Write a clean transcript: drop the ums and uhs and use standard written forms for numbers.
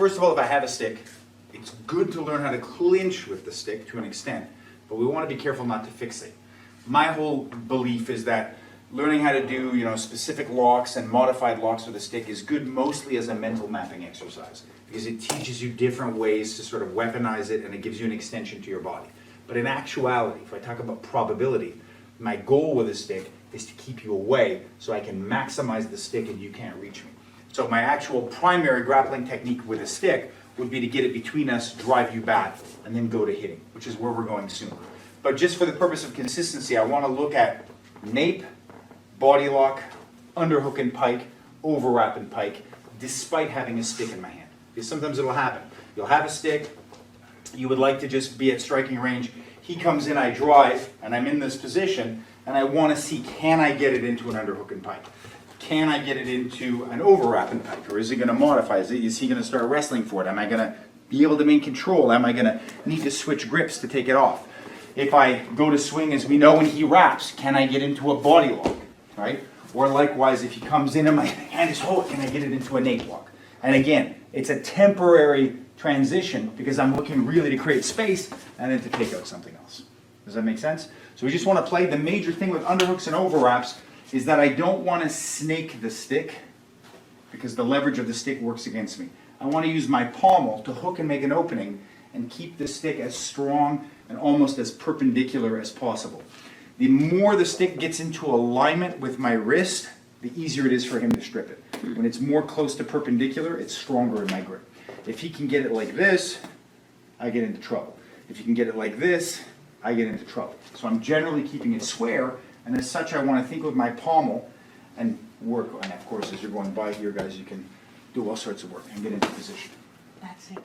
first of all, if I have a stick, it's good to learn how to clinch with the stick to an extent, but we want to be careful not to fixate. My whole belief is that learning how to do, specific locks and modified locks with a stick is good mostly as a mental mapping exercise, because it teaches you different ways to sort of weaponize it, and it gives you an extension to your body. But in actuality, if I talk about probability, my goal with a stick is to keep you away so I can maximize the stick and you can't reach me. So my actual primary grappling technique with a stick would be to get it between us, drive you back, and then go to hitting, which is where we're going soon. But just for the purpose of consistency, I want to look at nape, body lock, underhook and pike, overwrap and pike, despite having a stick in my hand. Because sometimes it'll happen. You'll have a stick, you would like to just be at striking range, he comes in, I drive, and I'm in this position, and I want to see, can I get it into an underhook and pike? Can I get it into an overwrap and pike? Or is he going to modify? Is he going to start wrestling for it? Am I going to be able to maintain control? Am I going to need to switch grips to take it off? If I go to swing, as we know, when he wraps, can I get into a body lock? Right? Or likewise, if he comes in and my hand is hold, can I get it into a nape lock? And again, it's a temporary transition because I'm looking really to create space and then to take out something else. Does that make sense? So we just want to play. The major thing with underhooks and overwraps is that I don't want to snake the stick because the leverage of the stick works against me. I want to use my pommel to hook and make an opening and keep the stick as strong and almost as perpendicular as possible. The more the stick gets into alignment with my wrist, the easier it is for him to strip it. When it's more close to perpendicular, it's stronger in my grip. If he can get it like this, I get into trouble. If he can get it like this, I get into trouble. So I'm generally keeping it square, and as such I want to think with my pommel and work, and of course as you're going by here guys, you can do all sorts of work and get into position. That's it.